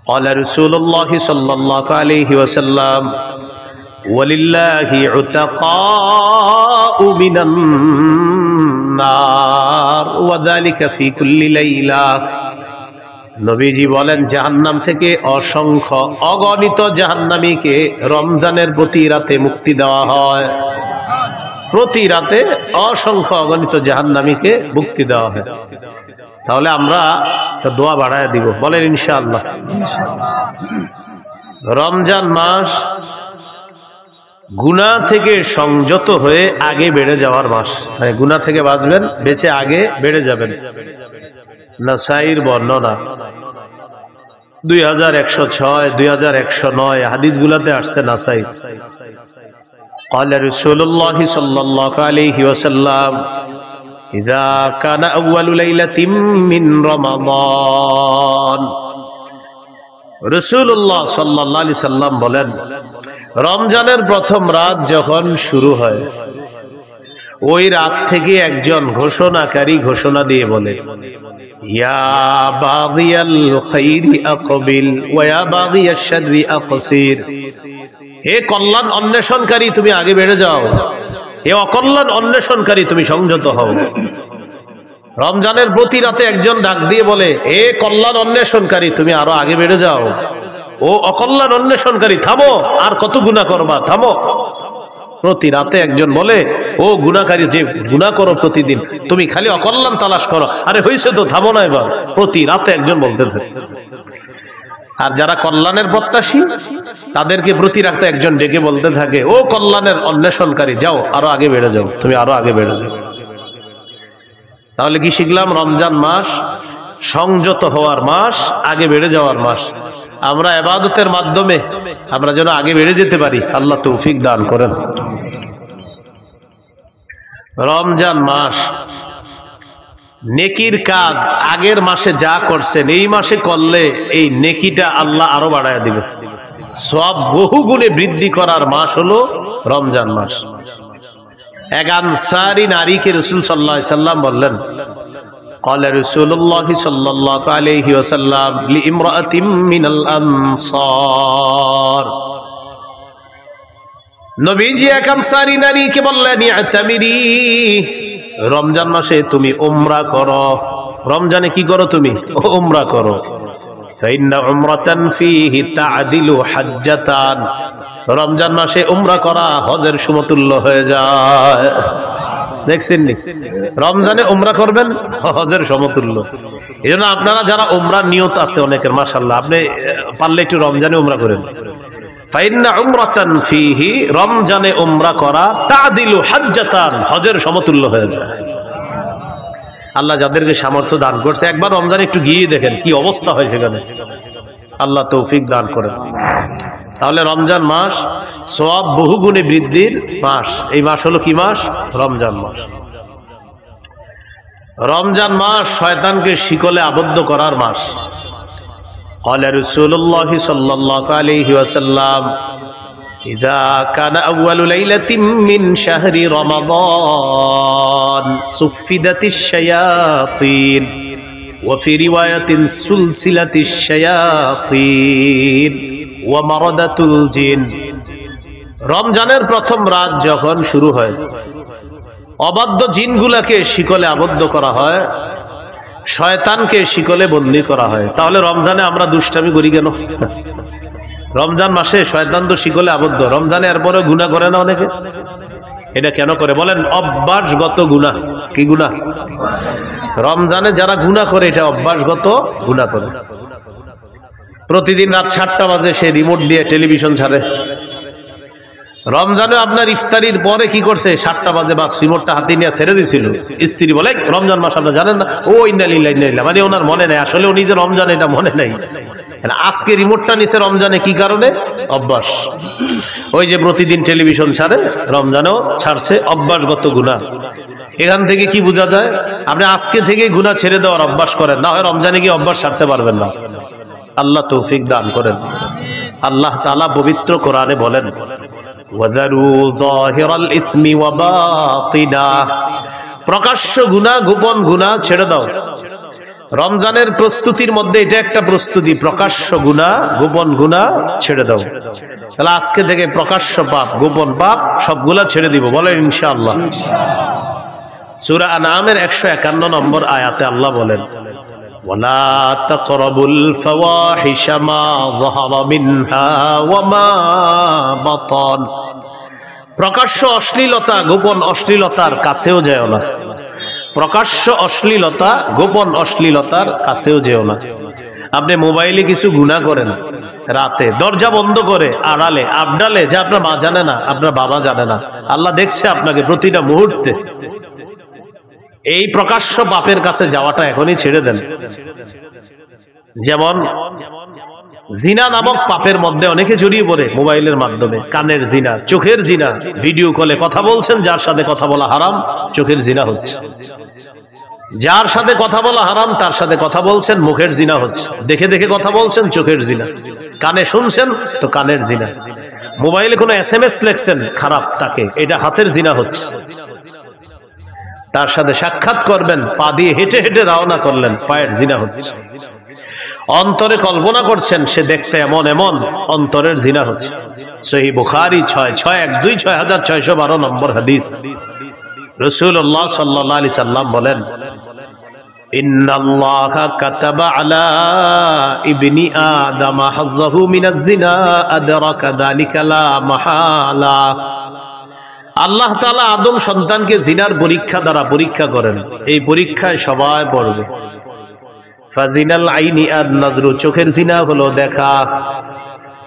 قال رسول الله صلى الله عليه وسلم ولله عتقاء من النار وذلك في كل ليلة নবীজি বলেন জাহান্নাম থেকে অসংখ্য অগণিত জাহান্নামীকে রমজানের প্রতি রাতে মুক্তি দেওয়া হয়। প্রতি রাতে অসংখ্য অগণিত জাহান্নামীকে মুক্তি দেওয়া হয়। তাহলে আমরা দোয়া বাড়ায় দিব, বলেন ইনশাআল্লাহ। রমজান মাস গুনাহ থেকে সংযত হয়ে আগে বেড়ে যাওয়ার মাস। গুনাহ থেকে বাঁচবেন, বেঁচে আগে বেড়ে যাবেন। নাসাইর বর্ণনা 2106 2109 হাদিসগুলোতে আসছে নাসাই। قال رسول الله صلى الله عليه وسلم إذا كان أول ليلة من رمضان রাসূলুল্লাহ সাল্লাল্লাহু আলাইহি সাল্লাম বলেন, রমজানের প্রথম রাত যখন শুরু হয়, ওই রাত থেকে একজন ঘোষণাকারী ঘোষণা দিয়ে বলে, ইয়া বাগিয়াল খাইরি আকবিল ওয়া ইয়া বাগিয়াশ শাররি আকসির। হে কল্যাণ অন্বেষণকারী, তুমি আগে বেড়ে যাও। হে অকল্যাণ অন্বেষণকারী, তুমি সংযত হও। রমজানের প্রতি রাতে একজন ডাক দিয়ে বলে, হে কল্যাণ অন্বেষণকারী, তুমি আরো আগে বেড়ে যাও। ও অকল্যাণ অন্বেষণকারী, থামো, আর কত গুনাহ করবা, থামো। প্রতি রাতে একজন বলে, ও গুনাহকারী, যে গুনাহ করো প্রতিদিন, তুমি খালি অকল্যাণ তালাশ করো, আরে হইছে তো, থামো না এবার। প্রতি রাতে একজন বলতে থাকে। আর যারা কল্যাণের প্রত্যাশী, তাদেরকে প্রতি রাতে একজন ডেকে বলতে থাকে, ও কল্যাণের অন্বেষণকারী, যাও, আরো আগে বেড়ে যাও, তুমি আরো আগে বেড়ে যাও। তাহলে কি শিখলাম? রমজান মাস সংযত হওয়ার মাস, আগে বেড়ে যাওয়ার মাস। আমরা ইবাদতের মাধ্যমে আমরা যেন আগে বেড়ে যেতে পারি, আল্লাহ তৌফিক দান করেন। রমজান মাস নেকির কাজ আগের মাসে যা করছেন এই মাসে করলে এই নেকিটা আল্লাহ আরো বাড়ায় দিবে। সওয়াব বহু গুণে বৃদ্ধি করার মাস হলো রমজান মাস। এক আনসারী নারীকে রাসূল সাল্লাল্লাহু আলাইহি সাল্লাম বললেন, قال رسول الله صلى الله عليه وسلم لامرأة من الأنصار নবীজি এক আনসারী নারীকে বললেন, ইআতামিরি, রমজান মাসে তুমি উমরা করো। রমজানে কি করো? তুমি উমরা করো। ফাইন্না উমরাতান ফীহি তা'দিলু হাজ্জাতান, রমজান মাসে উমরা করা হজের সমতুল্য হয়ে যায়। দেখছেন নি? রমজানে উমরা করবেন, হজের সমতুল্য। এজন্য আপনারা যারা উমরার নিয়ত আছে অনেকের, মাশাআল্লাহ, আপনি পারলে একটু রমজানে উমরা করেন। ফাইন্না উমরাতান ফীহি, রমজানে উমরা করা তা'দিলু হাজ্জাতান, হজের সমতুল্য হয়ে যায়। আল্লাহ যাদেরকে সামর্থ্য দান করছে, একবার রমজানে একটু গিয়ে দেখেন কি অবস্থা হয় সেখানে। আল্লাহ তৌফিক দান করেন। তাহলে রমজান মাস সওয়াব বহুগুণে বৃদ্ধির মাস। এই মাস হলো কি মাস? রমজান মাস। রমজান মাস শয়তানকে শিকলে আবদ্ধ করার মাস। قال رسول الله صلى الله عليه وسلم إذا كان أول ليلة من شهر رمضان صفدت الشياطين وفي رواية سلسلة الشياطين ومردة الجن। রমজানের প্রথম রাত যখন শুরু হয়, অবাধ্য জিনগুলাকে শিকলে আবদ্ধ করা হয়, শয়তানকে শিকলে বন্দী করা হয়। তাহলে রমজানে আমরা দুষ্টামি করি কেন? রমজান মাসে শয়তান তো শিকলে আবদ্ধ, রমজানে এরপরে গুনাহ করে না অনেকে? এটা কেন করে বলেন? অভ্যাসগত গুনাহ। কি গুনাহ? রমজানে যারা গুনাহ করে, এটা অভ্যাসগত গুনাহ করে। প্রতিদিন রাত 7টা বাজে সে রিমোট দিয়ে টেলিভিশন ছাড়ে। রমজানে আপনার ইফতারির পরে কি করছে? 7টা বাজে বাস রিমোটটা হাতে নিয়ে ছেড়ে দিয়েছিল। স্ত্রী বলে, রমজান মাস আপনারা জানেন না? ও ইন্না লিল্লাহি ওয়া ইন্না ইলাইহি রাজিউন। মানে ওনার মনে নাই, আসলে উনি যে রমজান এটা মনে নাই। আজকে রিমোটটা নিছে রমজানে, কি কারণে? অভ্যাস। ওই যে প্রতিদিন টেলিভিশন ছাড়ে, রমজানেও ছাড়ছে, অভ্যাসগত গুনাহ। এখান থেকে কি বোঝা যায়? আপনি আজকে থেকে গুনাহ ছেড়ে দেওয়ার অভ্যাস করেন, না হয় রমজানে গিয়ে অভ্যাস ছাড়তে পারবেন না। আল্লাহ তৌফিক দান করেন। আল্লাহ তাআলা পবিত্র কোরআনে বলেন, ওয়াযারু যাহিরাল ইসমি ওয়া বাতিনা, প্রকাশ্য গুনাহ গোপন গুনাহ ছেড়ে দাও। রমজানের প্রস্তুতির মধ্যে এটা একটা প্রস্তুতি, প্রকাশ্য গুনাহ গোপন গুনাহ ছেড়ে দাও। তাহলে আজকে থেকে প্রকাশ্য পাপ গোপন পাপ সবগুলা ছেড়ে দিব, বলেন ইনশাআল্লাহ। সূরা আনআমের 151 নম্বর আয়াতে আল্লাহ বলেন, ওয়ালা তাকরাবুল ফাওয়াহিশা মা যাহারা মিনহা ওয়া মা বাতান। প্রকাশ্য অশ্লীলতা গোপন অশ্লীলতার কাছেও যেও না। প্রকাশ্য অশ্লীলতা গোপন অশ্লীলতার কাছেও যেও না। আপনি মোবাইলে কিছু গুনাহ করেন রাতে, দরজা বন্ধ করে আড়ালে আবডালে, যা আপনার মা জানে না, আপনার বাবা জানে না, আল্লাহ দেখছে আপনাকে প্রতিটা মুহূর্তে। এই প্রকাশ্য পাপের কাছে যাওয়াটা এখনই ছেড়ে দেন। যেমন জিনা নামক পাপের মধ্যে অনেকে জড়িয়ে পড়ে মোবাইলের মাধ্যমে। কানের জিনা, চোখের জিনা, ভিডিও কলে কথা বলছেন, যার সাথে কথা বলা হারাম, চোখের জিনা হচ্ছে। যার সাথে কথা বলা হারাম তার সাথে কথা বলছেন, মুখের জিনা হচ্ছে। দেখে দেখে কথা বলছেন, চোখের জিনা। কানে শুনছেন তো কানের জিনা। মোবাইলে কোনো SMS লিখছেন খারাপ, তাকে এটা হাতের জিনা হচ্ছে। তার সাথে সাক্ষাৎ করবেন, পা দিয়ে হেঁটে হেঁটে রওনা করলেন, পায়ের জিনা হচ্ছে। অন্তরে কল্পনা করছেন সে দেখতে এমন এমন, অন্তরের জিনা হচ্ছে। সহিহ বুখারী 6612 নম্বর হাদিস। রাসূলুল্লাহ সাল্লাল্লাহু আলাইহি সাল্লাম বলেন, ইন্নাল্লাহা কাতাবা আলা ইবনি আদম হাযযাহু মিনাজ জিনা আদরাকা যালিকা লা মাহালা। আল্লাহ তাআলা আদম সন্তানকে জিনার পরীক্ষা দ্বারা পরীক্ষা করেন। এই পরীক্ষায় সবাই পড়বে। ফাজিনাল আইনি আন নাজরু, চোখের জিনা হলো দেখা।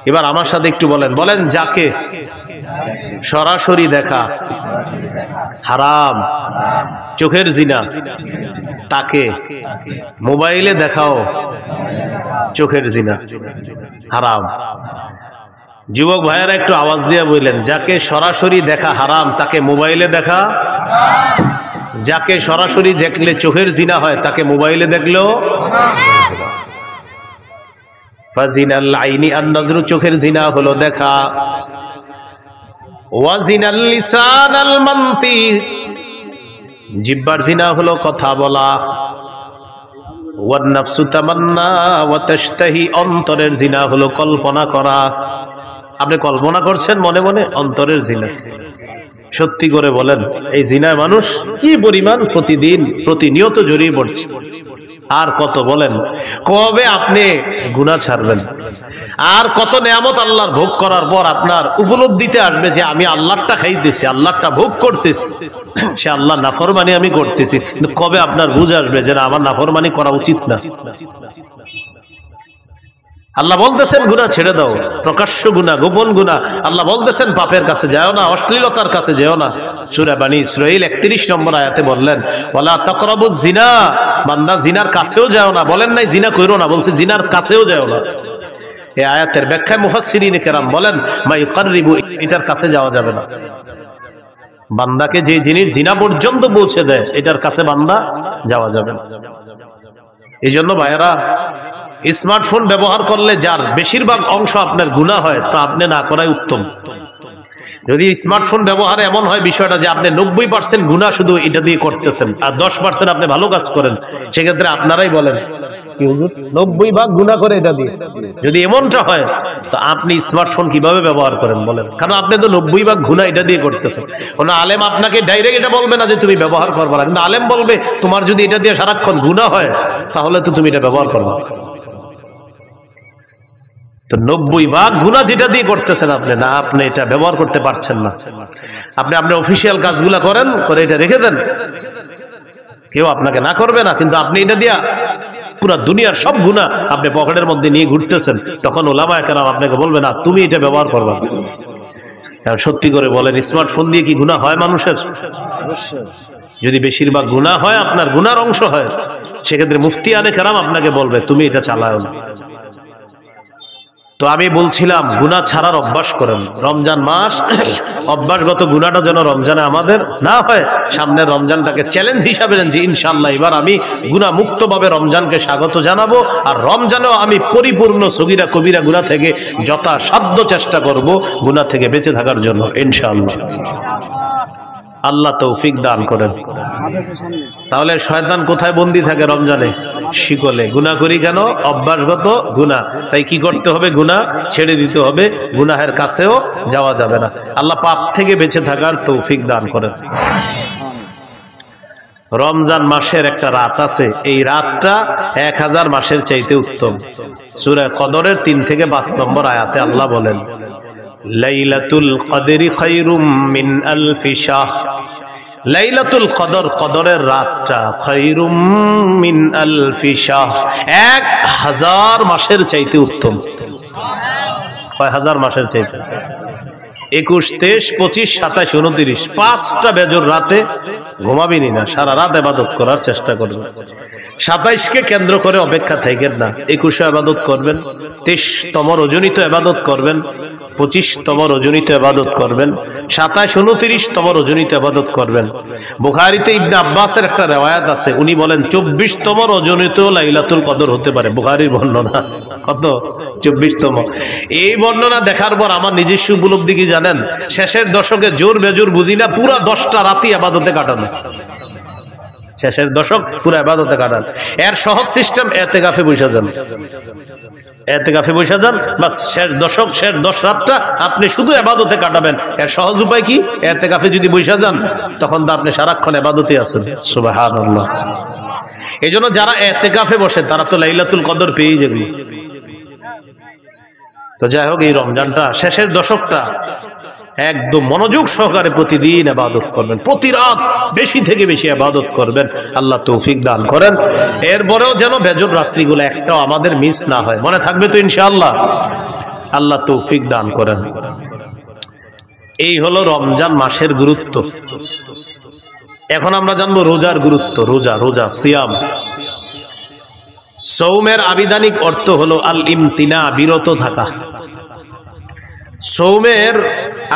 এবার আমার সাথে একটু বলেন, বলেন যাকে সরাসরি দেখা হারাম, চোখের জিনা, তাকে মোবাইলে দেখাও চোখের জিনা হারাম। যুবক ভাইয়েরা একটু আওয়াজ দিয়ে বললেন, যাকে সরাসরি দেখা হারাম তাকে মোবাইলে দেখা, যাকে সরাসরি দেখলে চোখের জিনা হয় তাকে মোবাইলে দেখলেও ফাজিনাল আইনি আন নাজরু, চোখের জিনা হলো দেখা। ওয়া জিনাল লিসানাল মানতিক, জিহ্বার জিনা হলো কথা বলা। ওয়ান নাফসু তামান্না ওয়া তাশতাহি, অন্তরের জিনা হলো কল্পনা করা। আপনি কল্পনা করছেন মনে মনে, অন্তরের জিনা। সত্যি করে বলেন, এই জিনায় মানুষ কি পরিমাণ প্রতিদিন প্রতিনিয়ত জড়িয়ে পড়ছে। আর কত বলেন, কবে আপনি গুনাহ ছাড়বেন? আর কত নেয়ামত আল্লাহর ভোগ করার পর আপনার উপলব্ধিতে আসবে যে আমি আল্লাহটা খাইতেছি, আল্লাহটা ভোগ করতেছি, সে আল্লাহ নাফরমানি আমি করতেছি। কিন্তু কবে আপনার বুঝ আসবে যে আমার নাফরমানি করা উচিত না? আল্লাহ বলতেছেন গুনাহ ছেড়ে দাও, প্রকাশ্য গুনাহ গোপন গুনাহ। আল্লাহ বলতেছেন পাপের কাছে যাও না, অশ্লীলতার কাছে যেও না। সূরা বনী ইসরাঈল 31 নম্বর আয়াতে বললেন, ওয়ালা তাকরাবুজ জিনা, বান্দা জিনার কাছেও যাও না। বলেন নাই জিনা কইরো না, বলছে জিনার কাছেও যাও না। এই আয়াতের ব্যাখ্যায় মুফাসসিরিনে কেরাম বলেন, মা ইউকাররিবু, এটার কাছে যাওয়া যাবে না। বান্দাকে যে জিনিস জিনা পর্যন্ত পৌঁছে দেয়, এটার কাছে বান্দা যাওয়া যাবে না। এই জন্য ভাইয়েরা, স্মার্টফোন ব্যবহার করলে যার বেশিরভাগ অংশ আপনার গুনাহ হয়, তা আপনি না করাই উত্তম। যদি স্মার্টফোন ব্যবহার এমন হয় বিষয়টা যে আপনি 90% গুনাহ শুধু এটা দিয়ে করতেছেন, আর 10% আপনি ভালো কাজ করেন, সেক্ষেত্রে আপনারাই বলেন কি হুজুর 90 ভাগ গুনাহ করে এটা দিয়ে। যদি এমনটা হয় তো আপনি স্মার্টফোন কিভাবে ব্যবহার করেন বলেন? কারণ আপনি তো 90 ভাগ গুনাহ এটা দিয়ে করতেছেন। কোন আলেম আপনাকে ডাইরেক্ট এটা বলবে না যে তুমি ব্যবহার করবে না, কিন্তু আলেম বলবে তোমার যদি এটা দিয়ে সারাক্ষণ গুনাহ হয় তাহলে তো তুমি এটা ব্যবহার করবে। তো 90 ভাগ গুনাহ যেটা দিয়ে করতেছেন আপনি, না আপনি এটা ব্যবহার করতে পারছেন না। আপনি আপনার অফিসিয়াল কাজগুলা করেন, করে এটা রেখে দেন, কেউ আপনাকে না করবে না, কিন্তু আপনি এটা দিয়া পুরো দুনিয়ার সব গুনাহ আপনি পকেটের মধ্যে নিয়ে ঘুরতেছেন। তখন ওলামায়ে কেরাম আপনাকে বলবে না তুমি এটা ব্যবহার করবে না। সত্যি করে বলেন, স্মার্টফোন দিয়ে কি গুনাহ হয় মানুষের? যদি বেশিরভাগ গুনাহ হয়, আপনার গুনার অংশ হয়, সেক্ষেত্রে মুফতিয়ানে কেরাম আপনাকে বলবে তুমি এটা চালাও না। তো আমি বলছিলাম গুনাহ ছাড়ার অভ্যাস করেন। রমজান মাস অভ্যাসগত গুনাহটা যেন রমজানে আমাদের না হয়। সামনের রমজানটাকে চ্যালেঞ্জ হিসাবে নেন যে ইনশাআল্লাহ এবার আমি গুনাহ মুক্তভাবে রমজানকে স্বাগত জানাবো, আর রমজানেও আমি পরিপূর্ণ সগীরা কবিরা গুনাহ থেকে যথাসাধ্য চেষ্টা করব গুনাহ থেকে বেঁচে থাকার জন্য ইনশাআল্লাহ। আল্লাহ তৌফিক দান করেন। তাহলে শয়তান কোথায় বন্দী থাকে রমজানে? শিকলে। গুনাহ করি কেন? অভ্যাসগত গুনাহ। তাই কি করতে হবে? গুনাহ ছেড়ে দিতে হবে, গুনাহের কাছেও যাওয়া যাবে না। আল্লাহ পাপ থেকে বেঁচে থাকার তৌফিক দান করেন। রমজান মাসের একটা রাত আছে, এই রাতটা 1000 মাসের চাইতে উত্তম। সূরা কদরের 3 থেকে 5 নম্বর আয়াতে আল্লাহ বলেন, লাইলাতুল কদরি খায়রুম মিন আলফি শাহ। লাইলাতুল কদর, কদরের রাতটা, খায়রুম মিন আলফি শাহ, 1000 মাসের চাইতে উত্তম। কয় হাজার মাসের চাইতে? 21, 23, 25, 27, 29, 5টা বেজর রাতে ঘুমাবিনি না, সারা রাত ইবাদত করার চেষ্টা করবেন। 27কে কেন্দ্র করে অপেক্ষা থাকেন না, 21 ইবাদত করবেন, 23তম রজনীতে ইবাদত করবেন, 25তম রজনীতে ইবাদত করবেন, 27, 29তম রজনীতে ইবাদত করবেন। বুখারীতে ইবনে আব্বাসের একটা riwayat আছে, উনি বলেন 24তম রজনীতেও লাইলাতুল কদর হতে পারে। বুখারীর বর্ণনা। কত? 24তম। এই বর্ণনা দেখার পর আমার নিজস্ব উপলব্ধি কি জানেন? শেষের দশকে জোর বেজোর বুঝি না, পুরা 10টা রাতই ইবাদতে কাটানো। শেষের দশক পুরা ইবাদতে কাটান। এর সহজ সিস্টেম, ইতিকাফে বসে যান। ইতিকাফে বসে যান, বাস শেষ দশক, শেষ 10 রাতটা আপনি শুধু ইবাদতে কাটাবেন। এর সহজ উপায় কি? ইতিকাফে যদি বসে যান, তখন তো আপনি সারাক্ষণ ইবাদতে আছেন। সুবহানাল্লাহ। এইজন্য যারা ইতিকাফে বসে তারা তো লাইলাতুল কদর পেয়ে যাবে। তো যাই হোক, এই রমজানটা, শেষের দশকটা একদম মনোযোগ সহকারে প্রতিদিন ইবাদত করবেন, প্রতি রাত বেশি থেকে বেশি ইবাদত করবেন। আল্লাহ তৌফিক দান করেন। এরপরেও যেন বেজর রাত্রিগুলো একটাও আমাদের মিস না হয়। মনে থাকবে তো ইনশাআল্লাহ? আল্লাহ তৌফিক দান করেন। এই হলো রমজান মাসের গুরুত্ব। এখন আমরা জানবো রোজার গুরুত্ব। রোজা, রোজা, সিয়াম। সৌমের আবিধানিক অর্থ হলো আল ইমতিনা, বিরত থাকা। সৌমের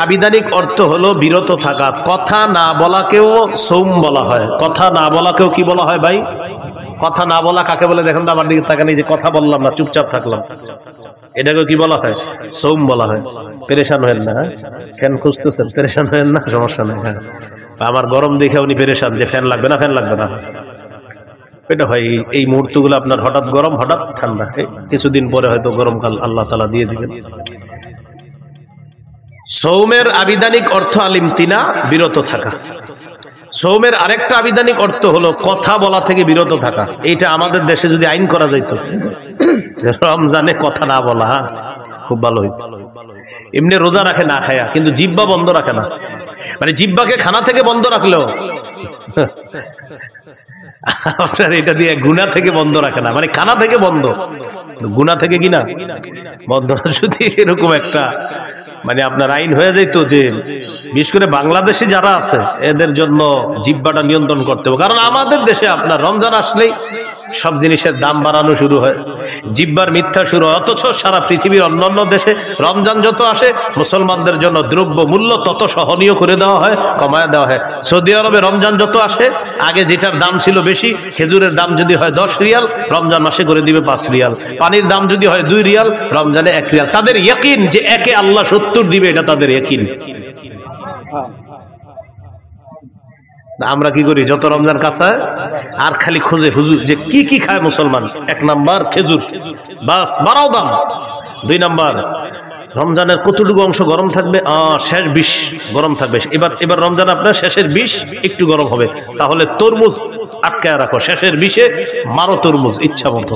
আবিধানিক অর্থ হলো বিরত থাকা। কথা না বলাকেও সৌম বলা হয়। কথা না বলাকেও কি বলা হয় ভাই? কথা না বলা কাকে বলে দেখেন তো, আমার দিকে তাকান। এই যে কথা বললাম না, চুপচাপ থাকলাম, এটাকে কি বলা হয়? সৌম বলা হয়। পেরেশান হয়েন না, ফ্যান খুঁজতেছেন, পেরেশান হয়েন না, সমস্যা নেই। হ্যাঁ, আমার গরম দেখে উনি পেরেশান যে ফ্যান লাগবে না, ফ্যান লাগবে না। এটা হয় এই মুহূর্তগুলো আপনার হঠাৎ গরম, হঠাৎ ঠান্ডা। কিছুদিন পরে হয়তো গরমকাল আল্লাহ তাআলা দিয়ে দিবেন। সৌমের আবিধানিক অর্থ আল ইমতিনা, বিরত থাকা। সৌমের আরেকটা আবিধানিক অর্থ হলো কথা বলা থেকে বিরত থাকা। এইটা আমাদের দেশে যদি আইন করা যাইত, রমজানে কথা না বলা, খুব ভালো হইত। এমনি রোজা রাখে না খায়া, কিন্তু জিহ্বা বন্ধ রাখে না। মানে জিহ্বাকে খানা থেকে বন্ধ রাখলেও আপনার এটা দিয়ে গুনাহ থেকে বন্ধ রাখে না, মানে খানা থেকে বন্ধ, গুনাহ থেকে কিনা বন্ধ। যদি এরকম একটা মানে আপনার আইন হয়ে যাইতো যে বিশেষ করে বাংলাদেশে যারা আছে এদের জন্য জিহ্বাটা নিয়ন্ত্রণ করতে হবে। কারণ আমাদের দেশে আপনার রমজান আসলেই সব জিনিসের দাম বাড়ানো শুরু হয়, জিহ্বার মিথ্যা শুরু হয়। অথচ সারা পৃথিবীর অন্যান্য দেশে রমজান যত আসে মুসলমানদের জন্য দ্রব্য মূল্য তত সহনীয় করে দেওয়া হয়, কমায় দেওয়া হয়। সৌদি আরবে রমজান যত আসে, আগে যেটার দাম ছিল বেশি, খেজুরের দাম যদি হয় 10 রিয়াল, রমজান মাসে করে দিবে 5 রিয়াল। পানির দাম যদি হয় 2 রিয়াল, রমজানে 1 রিয়াল। তাদের ইয়াকিন যে একে আল্লাহ 70 দিবে, এটা তাদের ইয়াকিন। আমরা কি করি? যত রমজান কাছে আর খালি খুঁজে হুজুর যে কি কি খায় মুসলমান। 1 নাম্বার খেজুর, বাস বাড়াও দাম। 2 নাম্বার রমজানের কতটুকু অংশ গরম থাকবে? শেষ 20 গরম থাকবে। এবার রমজান আপনার শেষের 20 একটু গরম হবে, তাহলে তরমুজ আটকায় রাখো। শেষের 20-এ মারো তরমুজ ইচ্ছা মতো,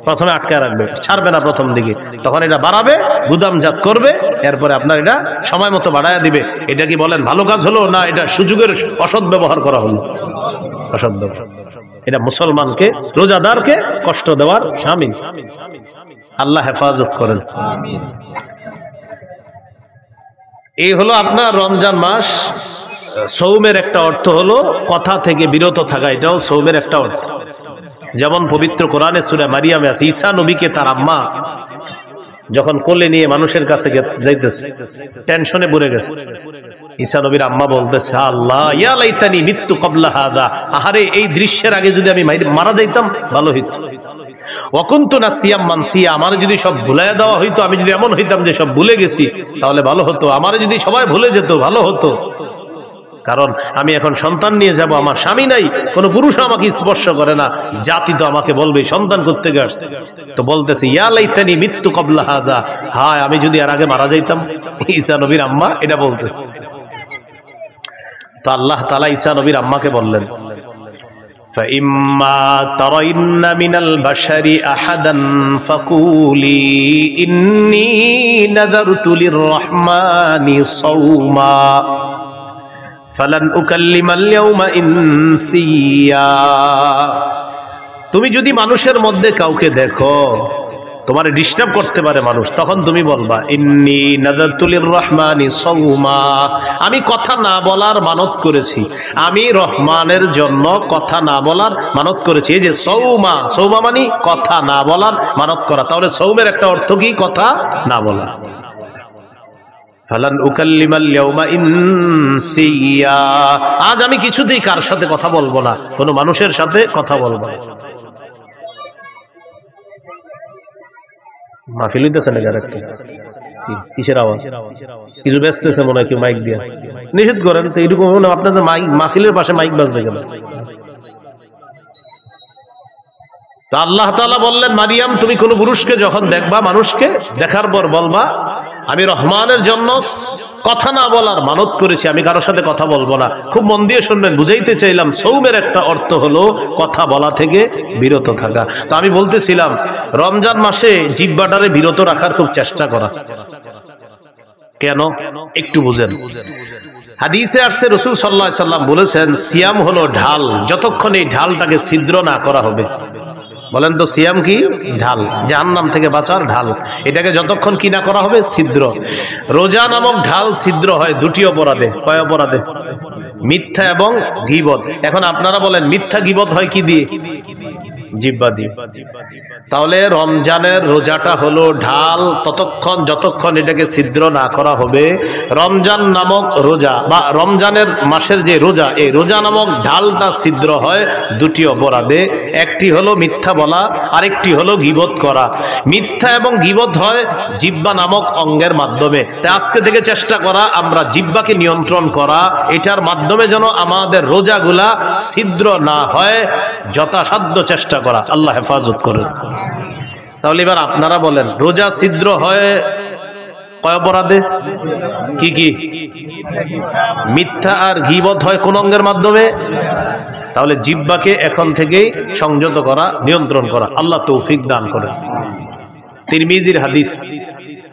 প্রথমে আটকায় রাখবে, ছাড়বে না প্রথম দিকে। তখন এটা বাড়াবে, গুদামজাত করবে, এরপরে আপনার এটা সময় মতো বাড়ায় দিবে। এটা কি বলেন ভালো কাজ হলো না এটা সুযোগের অসৎ ব্যবহার করা হলো? অসৎ ব্যবহার। এটা মুসলমানকে, রোজাদারকে কষ্ট দেওয়ার শামিল। আল্লাহ হেফাজত করেন। এই হলো আপনার রমজান মাস। সৌমের একটা অর্থ হলো কথা থেকে বিরত থাকা, এটাও সৌমের একটা অর্থ। যেমন পবিত্র কোরআনে সূরা মারিয়ামে আছে, ঈসা নবীকে তার আম্মা যখন কোলে নিয়ে মানুষের কাছে যাইতেছে, টেনশনে পড়ে গেছে। ঈসা নবীর আম্মা বলতেছে, আল্লাহ ইয়া লাইতানি মিততু ক্বাবলা হাদা, আহারে এই দৃশ্যের আগে যদি আমি মারা যাইতাম ভালো হইত। ওয়াকুনতু নাসিয়াম মানসিয়া, আমার যদি সব ভুলাইয়া দেওয়া হইতো, আমি যদি এমন হইতাম যে সব ভুলে গেছি, তাহলে ভালো হতো। আমার যদি সবাই ভুলে যেত ভালো হতো। কারণ আমি এখন সন্তান নিয়ে যাব, আমার স্বামী নাই, কোনো পুরুষ আমাকে স্পর্শ করে না, জাতি তো আমাকে বলবে সন্তান করতে গেছে। তো বলতেছে ইয়া লাইতানি মিত্তু ক্বাবলা হাযা, হায় আমি যদি এর আগে মারা যাইতাম। ঈসা নবীর আম্মা এটা বলতেছে। তো আল্লাহ তাআলা ঈসা নবীর আম্মাকে বললেন فَإِمَّا تَرَيِنَّ مِنَ الْبَشَرِ أَحَدًا فَقُولِي إِنِّي نَذَرْتُ لِلرَّحْمَنِ صَوْمًا فَلَنْ أُكَلِّمَ الْيَوْمَ إِنسِيًّا। তুমি যদি মানুষের মধ্যে কাউকে দেখো তোমারে ডিস্টার্ব করতে পারে মানুষ, তখন তুমি বলবা ইন্নী নাযারতু লিররহমানি সাওমা, আমি কথা না বলার মানত করেছি, আমি রহমানের জন্য কথা না বলার মানত করেছি। এই যে সৌমা, সৌমা মানে কথা না বলার মানত করা। তাহলে সৌমের একটা অর্থ কি? কথা না বলা। ফালান উকাল্লিমাল ইয়াউমা ইনসিয়া, আজ আমি কিছুতেই কার সাথে কথা বলবো না, কোনো মানুষের সাথে কথা বলবো না। মাহফিল হইতেছে না যারা কিসের আওয়াজ? কিছু ব্যস্তেছে মনে হয় কেউ মাইক দিয়ে, নিষেধ করেন তো। এরকম আপনাদের মাহফিলের পাশে মাইক বাজবে কেন? তা আল্লাহ তাআলা বললেন মারিয়াম তুমি কোন পুরুষকে যখন দেখবা, মানুষকে দেখার পর বলবা আমি রহমানের জন্য কথা না বলার মানত করেছি, আমি কারোর সাথে কথা বলবো না। খুব মন দিয়ে শুনবেন, বুঝাইতে চাইলাম সৌমের একটা অর্থ হলো কথা বলা থেকে বিরত থাকা। তো আমি বলতেছিলাম রমজান মাসে জিহ্বাটারে বিরত রাখার খুব চেষ্টা করা। কেন একটু বুঝেন। হাদিসে আসছে রাসূল সাল্লাল্লাহু আলাইহি সাল্লাম বলেছেন সিয়াম হলো ঢাল, যতক্ষণ এই ঢালটাকে ছিদ্র না করা হবে। বলেন তো সিয়াম কি? ঢাল, জাহান্নাম থেকে বাঁচার ঢাল। এটাকে যতক্ষণ কি না করা হবে, ছিদ্র। রোজা নামক ঢাল ছিদ্র হয় দুটি অপরাধে। কয় অপরাধে? মিথ্যা এবং গীবত। এখন আপনারা বলেন মিথ্যা গীবত হয় কি দিয়ে? জিহ্বা দিয়ে। তাহলে রমজানের রোজাটা হলো ঢাল, ততক্ষণ যতক্ষণ এটাকে ছিদ্র না করা হবে। রমজান নামক রোজা বা রমজানের মাসের যে রোজা, এই রোজা নামক ঢালটা ছিদ্র হয় দুটি অপরাধে। একটি হলো মিথ্যা বলা, আরেকটি হলো গীবত করা। মিথ্যা এবং গীবত হয় জিহ্বা নামক অঙ্গের মাধ্যমে। তাই আজকে থেকে চেষ্টা করা আমরা জিহ্বাকে নিয়ন্ত্রণ করা, এটার মাধ্যমে যেন আমাদের রোজাগুলা ছিদ্র না হয়, যথাসাধ্য চেষ্টা করা। আল্লাহ হেফাজত করেন। তাহলে এবার আপনারা বলেন রোজা ছিদ্র হয় কয় অপরাধে? কি কি? মিথ্যা আর গীবত হয় কোন অঙ্গের মাধ্যমে? তাহলে জিহ্বাকে এখন থেকেই সংযত করা, নিয়ন্ত্রণ করা। আল্লাহ তৌফিক দান করেন। তিরমিজির হাদিস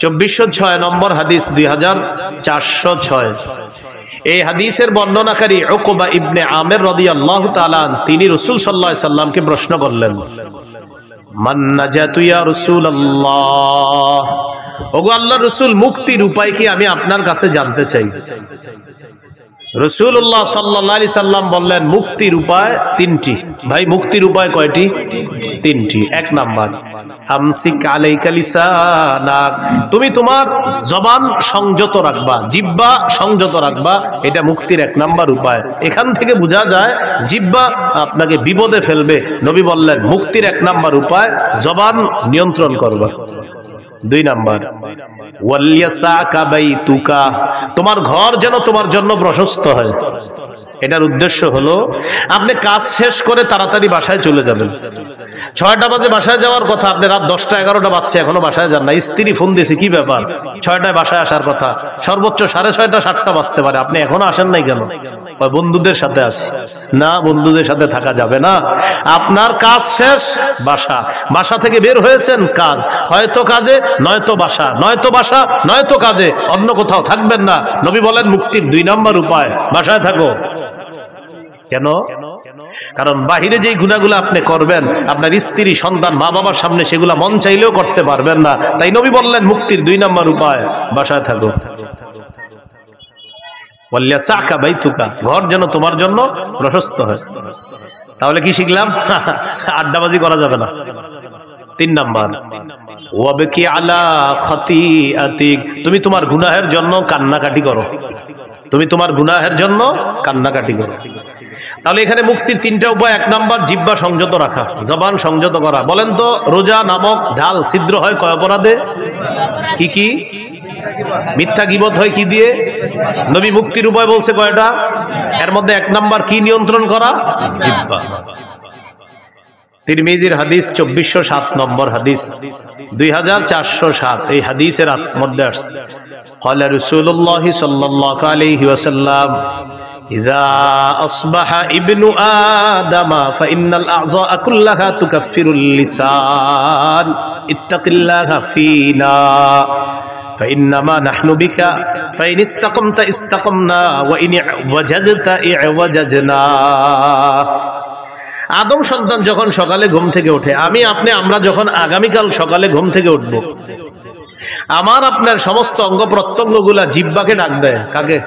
2406 নম্বর হাদিস, 2406। এই হাদিসের বর্ণনাকারী উকবা ইবনে আমির রাদিয়াল্লাহু তাআলা তিনি রাসূল সাল্লাল্লাহু আলাইহি সাল্লামকে প্রশ্ন করলেন মান নাজাতু ইয়া রাসূলুল্লাহ, ওগো আল্লাহর রাসূল মুক্তির উপায় কি আমি আপনার কাছে জানতে চাই। রাসূলুল্লাহ সাল্লাল্লাহু আলাইহি সাল্লাম বললেন মুক্তির উপায় তিনটি। ভাই মুক্তির উপায় কয়টি? তিনটি। এক নাম্বার আমসিক আলাইকা লিসানাক, তুমি তোমার জবান সংযত রাখবা, জিহ্বা সংযত রাখবা। এটা মুক্তির এক নাম্বার উপায়। এখান থেকে বোঝা যায় জিহ্বা আপনাকে বিপদে ফেলবে। নবী বললেন মুক্তির এক নাম্বার উপায় জবান নিয়ন্ত্রণ করবা। দুই নাম্বার ওয়ালিয়াসাকা বাইতুকা, তোমার ঘর যেন তোমার জন্য প্রশস্ত হয়। এটার উদ্দেশ্য হলো আপনি কাজ শেষ করে তাড়াতাড়ি বাসায় চলে যাবেন। 6টা বাজে বাসায় যাওয়ার কথা, আপনি রাত 10টা 11টা বাজছে এখনো বাসায় যান না। স্ত্রী ফোন দিয়েছে কি ব্যাপার, 6টায় বাসায় আসার কথা, সর্বোচ্চ 6:30 7টা বাজতে পারে, আপনি এখনো আসেন নাই কেন? বন্ধুদের সাথে আসি। না, বন্ধুদের সাথে থাকা যাবে না। আপনার কাজ শেষ, বাসা, বাসা থেকে বের হয়েছেন কাজ, হয়তো কাজে নয়তো বাসা, নয়তো বাসা নয়তো কাজে, অন্য কোথাও থাকবেন না। নবী বলেন মুক্তির 2 নম্বর উপায় বাসায় থাকো। কেন? কারণ বাহিরে যেই গুনাহগুলো আপনি করবেন আপনার স্ত্রী সন্তান মা বাবার সামনে সেগুলা মন চাইলেও করতে পারবেন না। তাই নবী বললেন মুক্তির 2 নম্বর উপায় বাসায় থাকো। ওয়ালিয়াসাকা বাইতুকা, ঘর যেন তোমার জন্য প্রশস্ত হয়। তাহলে কি শিখলাম? আড্ডাবাজি করা যাবে না। 3 নাম্বার ওয়াবকি আলা খাতিআতিক, তুমি তোমার গুনাহের জন্য কান্নাকাটি করো। তুমি তোমার গুনাহের জন্য কান্নাকাটি করো। তাহলে এখানে মুক্তির 3টা উপায়। 1 নাম্বার জিহ্বা সংযত রাখা, জবান সংযত করা। বলেন তো রোজা নামক ঢাল ছিদ্র হয় কয় অপরাধে? কি কি? মিথ্যা গীবত হয় কি দিয়ে? নবী মুক্তির উপায় বলছে কয়টা? এর মধ্যে 1 নাম্বার কি নিয়ন্ত্রণ করা? জিহ্বা। তিরমিজির হাদিস 2407 নম্বর হাদিস, 2407 এই হাদিসের মধ্যে আসছে قال رسول الله صلى الله عليه وسلم إذا أصبح ابن آدم فإن الأعضاء كلها تكفر اللسان اتق الله فينا فإنما نحن بك فإن استقمت استقمنا وإن اعوججت اعوججنا। আদম সন্তান যখন সকালে ঘুম থেকে ওঠে, আমি আপনি আমরা যখন আগামীকাল সকালে ঘুম থেকে উঠব, আমার আপনার সমস্ত অঙ্গ প্রত্যঙ্গ গুলা জিহ্বাকে ডাক দেয়। কাকে?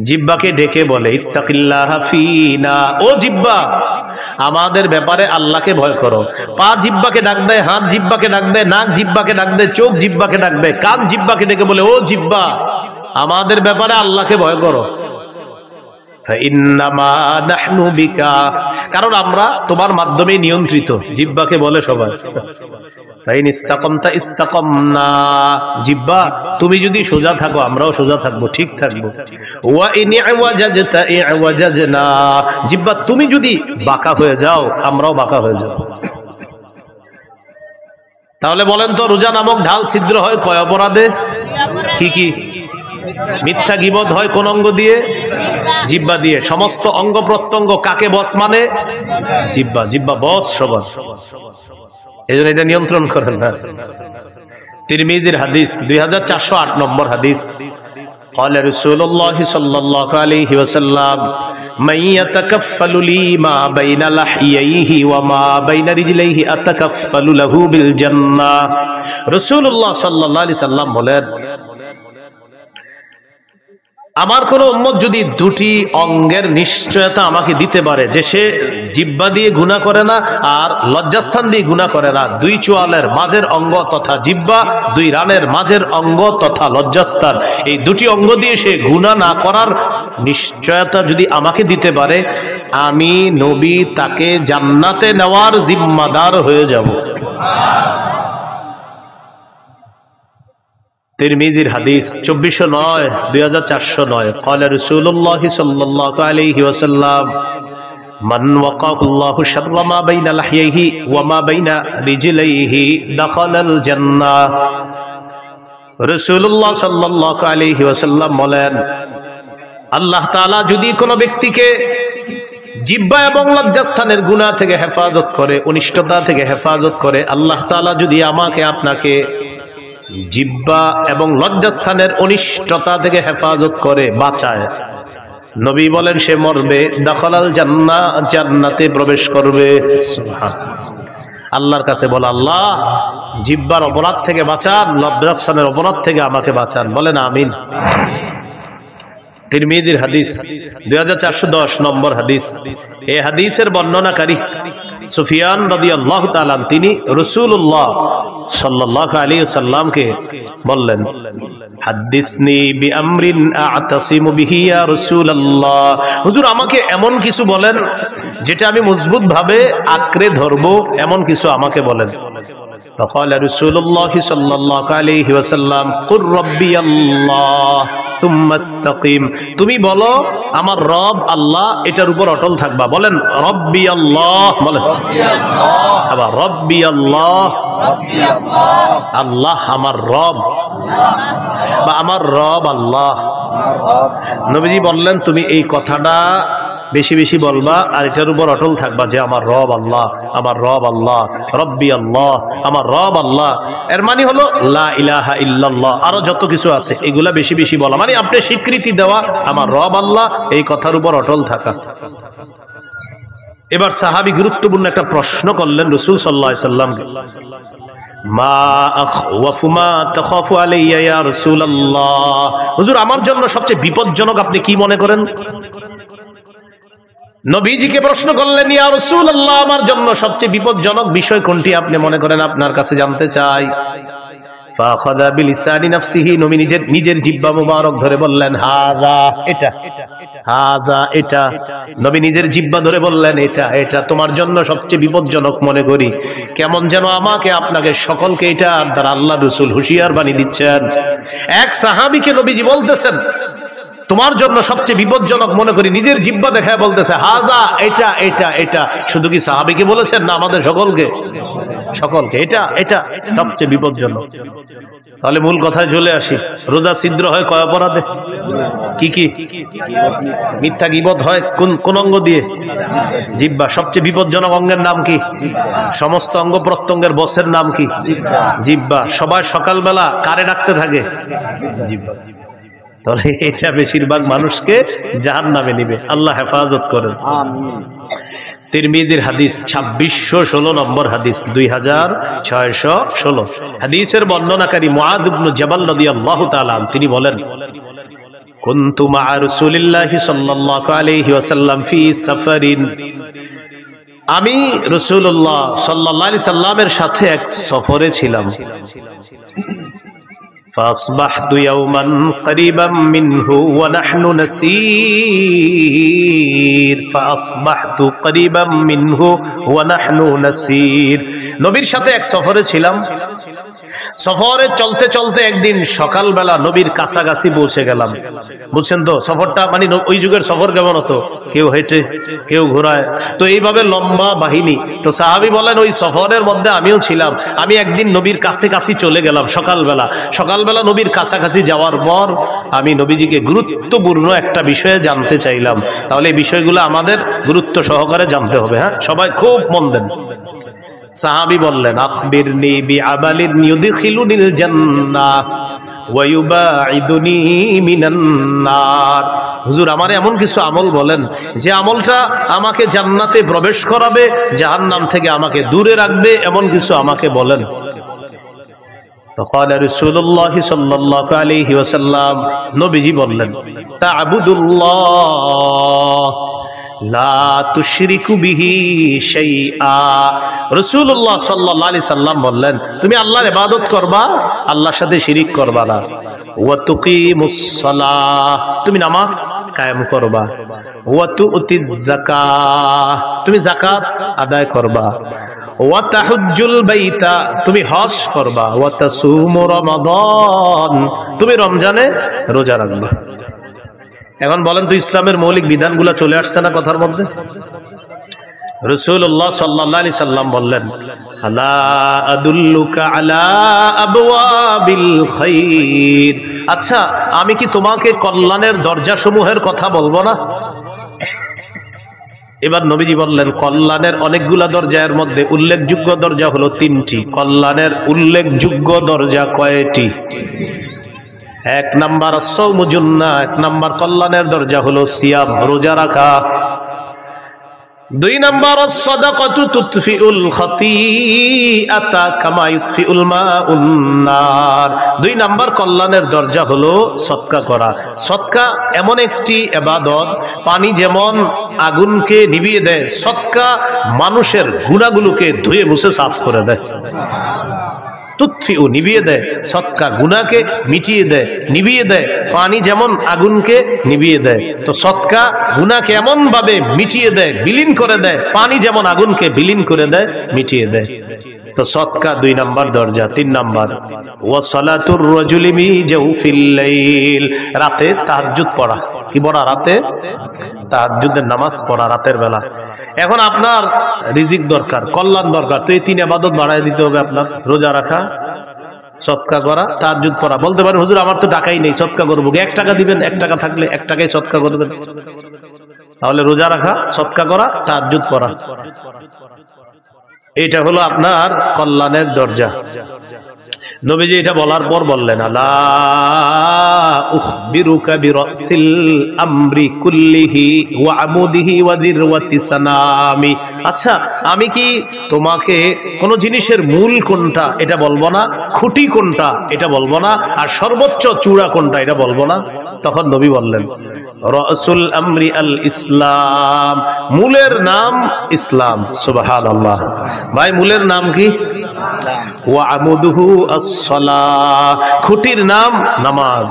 জিহ্বাকে ডেকে বলে ইত্তাকিল্লাহ ফিনা, ও জিহ্বা আমাদের ব্যাপারে আল্লাহকে ভয় করো। পা জিহ্বাকে ডাক দেয়, হাত জিহ্বাকে ডাক দেয়, নাক জিহ্বাকে ডাক দেয়, চোখ জিহ্বাকে ডাক দেয়, কান জিহ্বাকে ডেকে বলে ও জিহ্বা আমাদের ব্যাপারে আল্লাহকে ভয় করো। কারণ আমরা তোমার মাধ্যমে নিয়ন্ত্রিত। জিহ্বাকে বলে সবাই জিহ্বা তুমি যদি সোজা থাকো আমরাও সোজা থাকবো, ঠিক থাকবো। জিহ্বা তুমি যদি বাঁকা হয়ে যাও আমরাও বাঁকা হয়ে যাও। তাহলে বলেন তো রোজা নামক ঢাল ছিদ্র হয় কয় অপরাধে? কি কি? মিথ্যা গীবত হয় কোন অঙ্গ দিয়ে? জিহ্বা দিয়ে। সমস্ত অঙ্গ প্রত্যঙ্গ কাকে বস মানে? জিহ্বা। জিহ্বা বস সবার, এজন্য এটা নিয়ন্ত্রণ করেন না। তিরমিজির হাদিস 2408 নম্বর হাদিস قال رسول الله صلى الله عليه وسلم من يتكفل لي ما بين لحييه وما بين رجليه اتكفل له بالجنة। রাসূলুল্লাহ সাল্লাল্লাহু আলাইহি সাল্লাম বলেন, আমার কোন উম্মত যদি দুটি অঙ্গের নিশ্চয়তা আমাকে দিতে পারে যে সে জিহ্বা দিয়ে গুনাহ করে না আর লজ্জাস্থান দিয়ে গুনাহ করে না, দুই চোয়ালের মাঝের অঙ্গ তথা জিহ্বা, দুই রানের মাঝের অঙ্গ তথা লজ্জাস্থান, এই দুটি অঙ্গ দিয়ে সে গুনাহ না করার নিশ্চয়তা যদি আমাকে দিতে পারে, আমি নবী তাকে জান্নাতে নেওয়ার জিম্মাদার হয়ে যাব। তিরমিজির হাদিস 2409 2409 قال رسول الله صلى الله عليه وسلم من وقاه الله شر ما بين لحييه وما بين رجليه دخل الجنة। রাসূলুল্লাহ সাল্লাল্লাহু আলাইহি ওয়াসাল্লাম বলেন, আল্লাহ তাআলা যদি কোনো ব্যক্তিকে জিহ্বা এবং লজ্জাস্থানের গুনাহ থেকে হেফাজত করে, অনিষ্টতা থেকে হেফাজত করে, আল্লাহ তাআলা যদি আমাকে আপনাকে জিহ্বা এবং লজ্জাস্থানের অনিষ্টতা থেকে হেফাজত করে, বাঁচায়, নবী বলেন সে মরবে, দাখালাল জান্নাহ, জান্নাতে প্রবেশ করবে। আল্লাহর কাছে বলে, আল্লাহ জিহ্বার অপরাধ থেকে বাঁচান, লজ্জাস্থানের অপরাধ থেকে আমাকে বাঁচান। বলেন আমিন। তিরমিজির হাদিস 2410 নম্বর হাদিস। এই হাদিসের বর্ণনাকারী সুফিয়ান রাদিয়াল্লাহু তাআলা তিনি রাসূলুল্লাহ সাল্লাল্লাহু আলাইহি ওয়াসাল্লামকে বললেন, হাদিসনি বিআমরিন আ'তাসিমু বিহি ইয়া রাসূলুল্লাহ, হুজুর আমাকে এমন কিছু বলেন যেটা আমি মজবুত ভাবে আঁকড়ে ধরবো, এমন কিছু আমাকে বলেন। فقال رسول الله صلى الله عليه وسلم قل ربي الله ثم استقيم, তুমি বলো আমার রব আল্লাহ, এটার উপর অটল থাকবা। বলেন রব্বি আল্লাহ, বলেন আবার রব্বি আল্লাহ, আল্লাহ আমার রব বা আমার রব আল্লাহ। নবীজি বললেন তুমি এই কথাটা বেশি বেশি বলবা আর এটার উপর অটল থাকবা যে আমার রব আল্লাহ, আমার রব আল্লাহ, রব্বি আল্লাহ, আমার রব আল্লাহ। এর মানে হলো লা ইলাহা ইল্লাল্লাহ, আরো যত কিছু আছে এগুলা বেশি বেশি বলা, মানে আপনি স্বীকৃতি দেওয়া আমার রব আল্লাহ, এই কথার উপর অটল থাকা। এবার সাহাবী গুরুত্বপূর্ণ একটা প্রশ্ন করলেন রাসূল সাল্লাল্লাহু আলাইহি সাল্লামকে, মা আখওয়াফু মা তাখাফু আলাইয়া ইয়া রাসূলুল্লাহ, হুজুর আমার জন্য সবচেয়ে বিপজ্জনক আপনি কি মনে করেন? নবীজিকে প্রশ্ন করলেন, ইয়া রাসূলুল্লাহ আমার জন্য সবচেয়ে বিপজ্জনক বিষয় কোনটি আপনি মনে করেন? আপনার কাছে জানতে চাই। ফাখাযা বিলিসানি নাফসিহি, নবী নিজের জিহ্বা মুবারক ধরে বললেন হাযা, এটা, হাযা, এটা। নবী নিজের জিহ্বা ধরে বললেন এটা তোমার জন্য সবচেয়ে বিপজ্জনক মনে করি। কেমন যেন আমাকে আপনাকে সকলকে এটা দ্বারা আল্লাহ রাসূল হুঁশিয়ার বানিয়ে দিচ্ছেন। এক সাহাবীকে নবীজি বলতেছেন তোমার জন্য সবচেয়ে বিপজ্জনক মনে করি, নিজের জিহ্বা দেখায় বলতেছে হাযা, এটা। শুধু কি সাহাবীকে বলেছেন না আমাদের সকলকে? এটা সবচেয়ে বিপজ্জনক। তাহলে মূল কথায় চলে আসি, রোজা ছিদ্র হয় কয় অপরাধে? কি? মিথ্যা গীবত হয় কোন অঙ্গ দিয়ে? জিহ্বা। সবচেয়ে বিপজ্জনক অঙ্গের নাম কি? সমস্ত অঙ্গ প্রত্যঙ্গের বসের নাম কি? জিহ্বা। সবাই সকালবেলা কারে ডাকতে থাকে? জিহ্বা। তাহলে এটা বেশিরভাগ মানুষকে জাহান্নামে নিবে, আল্লাহ হেফাজত করেন। তিরমিজির হাদিস 2616 নম্বর হাদিস, 2616 হাদিসের বর্ণনাকারী মুআদ ইবনে জাবাল রাদিয়াল্লাহু তাআলা তিনি বলেন কুনতু মা রাসূলিল্লাহি সাল্লাল্লাহু আলাইহি ওয়াসাল্লাম ফি সাফারিন, আমি রাসূলুল্লাহ সাল্লাল্লাহু আলাইহি সাল্লামের সাথে এক সফরে ছিলাম। فأصبحت يوما قريبا منه ونحن نسير فأصبحت قريبا منه ونحن نسير। নবীর সাথে এক সফরে ছিলাম। সফরে চলতে চলতে একদিন সকালবেলা নবীর কাছাকাছি পৌঁছে গেলাম। বুঝছেন তো সফরটা, মানে ওই যুগের সফর কেমন হতো? কেউ হেঁটে, কেউ ঘোড়ায়, তো এইভাবে লম্বা বাহিনী। তো সাহাবী বলেন ওই সফরের মধ্যে আমিও ছিলাম। আমি একদিন নবীর কাছাকাছি চলে গেলাম সকালবেলা নবীর কাছাকাছি যাওয়ার পর আমি নবীজিকে গুরুত্বপূর্ণ একটা বিষয়ে জানতে চাইলাম। তাহলে এই বিষয়গুলো আমাদের গুরুত্ব সহকারে জানতে হবে। হ্যাঁ, সবাই খুব মন দেন। সাহাবী বললেন আখবিরনি বিআমালিন ইউদখিলুনিল জান্নাহ ওয়া ইউবাঈদুনি মিনান নার। হুজুর আমার এমন কিছু আমল বলেন যে আমলটা আমাকে জান্নাতে প্রবেশ করাবে, জাহান্নাম থেকে আমাকে দূরে রাখবে, এমন কিছু আমাকে বলেন। فقال رسول الله صلى الله عليه وسلم, নবীজি বললেন তা'বুদুল্লাহ লা তুশরিকু বিহি শাইআ। রাসূলুল্লাহ সাল্লাল্লাহু আলাইহি সাল্লাম বললেন তুমি আল্লাহর ইবাদত করবা, আল্লাহর সাথে শিরিক করবা না। ওয়া তুকিমুস সালাহ, তুমি নামাজ কায়েম করবা। ওয়া তুতিজ যাকাত, তুমি যাকাত আদায় করবা। ওয়া তাহুজ্জুল বাইতা, তুমি হজ করবা। ওয়া তাসুমু রমাদান, তুমি রমজানে রোজা রাখবা। এখন বলেন তো ইসলামের মৌলিক বিধানগুলো চলে আসছে না কথার মধ্যে? রাসূলুল্লাহ সাল্লাল্লাহু আলাইহি সাল্লাম বললেন আলা আদুল্লুকা আলা আবওয়াবিল খাইর, আচ্ছা আমি কি তোমাকে কল্যাণের দরজাসমূহের কথা বলবো না? এবার নবীজি বললেন কল্যাণের অনেকগুলা দরজা, এর মধ্যে উল্লেখযোগ্য দরজা হলো 3টি। কল্যাণের উল্লেখযোগ্য দরজা কয়টি? 1 নাম্বার আস-সাওমু জুন্নাহ, 1 নাম্বার কল্যাণের দরজা হলো সিয়াম, রোজা রাখা। 2 নাম্বার আস-সাদাকাতু তুতফিউল খাতিআতা কামা ইউতফিউল মাউন নার। 2 নাম্বার কল্যাণের দরজা হলো সদকা করা। সদকা এমন একটি ইবাদত, পানি যেমন আগুনকে নিভিয়ে দেয়, সদকা মানুষের গুনাহগুলোকে ধুয়ে মুছে সাফ করে দেয়। তুতফিউ নিভিয়ে দেয়, সদকা গুনাহকে মিটিয়ে দেয়, নিভিয়ে দেয়। পানি যেমন আগুনকে নিভিয়ে দেয়, তো সদকা গুনাহকে এমন ভাবে মিটিয়ে দেয়, বিলীন করে দেয়, পানি যেমন আগুনকে বিলীন করে দেয়, মিটিয়ে দেয়। তো সদকা 2 নাম্বার দরজা। 3 নাম্বার ওয়া সালাতুর রাজুলি মি জাওফিল লাইল, রাতে তাহাজ্জুদ পড়া। কি পড়া? রাতে তাহাজ্জুদের নামাজ পড়া রাতের বেলা। এখন আপনার রিজিক দরকার, কল্যাণ দরকার, তো এই 3 ইবাদত বাড়ায় দিতে হবে আপনার। রোজা রাখা, সদকা করা, তাহাজ্জুদ পড়া। বলতে পারেন হুজুর আমার তো টাকাই নেই, সদকা করবো। 1 টাকা দিবেন, 1 টাকা থাকলে 1 টাকায় সদকা করবেন। তাহলে রোজা রাখা, সদকা করা, তাহাজ্জুদ পড়া, এটা হলো আপনার কল্যাণের দরজা। নবীজি এটা বলার পর বললেন আলা উখবিরুকা বিরাসিল আমরি কুল্লিহি ওয়া আমুদিহি ওয়া দিরওয়াতি সানামি, আচ্ছা আমি কি তোমাকে কোন জিনিসের মূল কোনটা এটা বলবো না, খুঁটি কোনটা এটা বলবো না, আর সর্বোচ্চ চূড়া কোনটা এটা বলবো না? তখন নবী বললেন রাসুল আমরি আল ইসলাম, মূলের নাম ইসলাম। সুবহানাল্লাহ। ভাই মূলের নাম কি? ওয়া আমুদুহু আস-সালাহ, খুঁটির নাম নামাজ।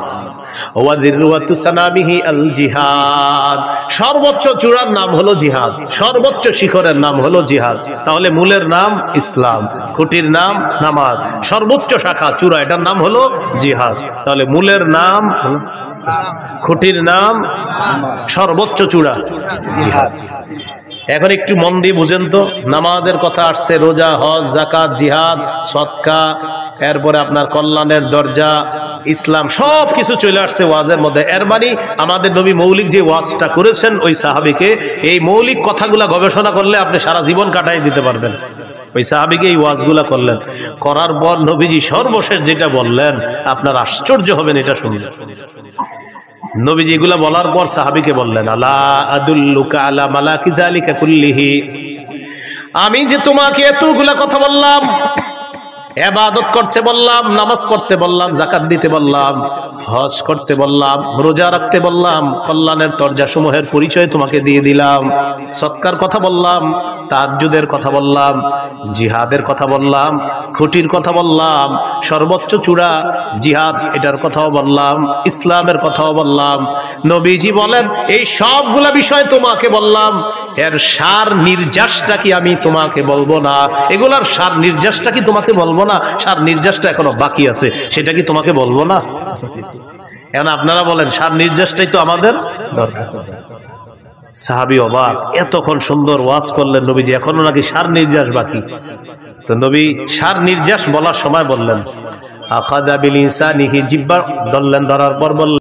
ওয়া যিরওয়াতু সানামিহি আল জিহাদ, সর্বোচ্চ চূড়ার নাম হলো জিহাদ, সর্বোচ্চ শিখরের নাম হলো জিহাদ। তাহলে মূলের নাম ইসলাম, খুঁটির নাম নামাজ, সর্বোচ্চ শাখা চূড়া এটার নাম হলো জিহাদ। তাহলে মূলের নাম, খুঁটির নাম, সর্বোচ্চ চূড়া জিহাদ। এখন একটু মন দিয়ে বুঝেন তো, নামাজের কথা আসছে, রোজা, হজ, যাকাত, জিহাদ, সদকা, এরপরে আপনার কল্যাণের দরজা, ইসলাম, সব কিছু চলে আসছে ওয়াজের মধ্যে। এর মানে আমাদের নবী মৌলিক যে ওয়াজটা করেছেন ওই সাহাবীকে, এই মৌলিক কথাগুলা গবেষণা করলে আপনি সারা জীবন কাটাই দিতে পারবেন। ওই সাহাবীকে এই ওয়াজগুলা করলেন, করার পর নবীজি সর্বশেষ যেটা বললেন আপনার আশ্চর্য হবেন এটা শুনলে। নবীজি এগুলা বলার পর সাহাবীকে বললেন, আলা আদুল্লুকা আলা মালাকি যালিকা কুল্লিহি, আমি যে তোমাকে এতগুলা কথা বললাম, ইবাদত করতে বললাম, নামাজ পড়তে বললাম, যাকাত দিতে বললাম, হজ করতে বললাম, রোজা রাখতে বললাম, কল্যাণের দরজা সমূহের পরিচয় তোমাকে দিয়ে দিলাম, সদকার কথা বললাম, তাহাজ্জুদের কথা বললাম, জিহাদের কথা বললাম, খুঁটির কথা বললাম, সর্বোচ্চ চূড়া জিহাদ এটার কথাও বললাম, ইসলামের কথাও বললাম। নবীজি বলেন এই সবগুলা বিষয় তোমাকে বললাম, এর সার নির্যাসটা কি আমি তোমাকে বলবো না? এগুলার সার নির্যাসটা কি তোমাকে বলবো না? সার নির্যাসটা এখনো বাকি আছে, সেটা কি তোমাকে বলবো না? এখন আপনারা বলেন সার নির্যাসটাই তো আমাদের দরকার। সাহাবী অবাক, এতক্ষণ সুন্দর ওয়াজ করলেন নবীজি, এখনো নাকি সার নির্যাস বাকি। তো নবী সার নির্যাস বলার সময় বললেন, আখাযা বিল ইনসানিহি, জিহ্বা ধরলেন, ধরার পর বললেন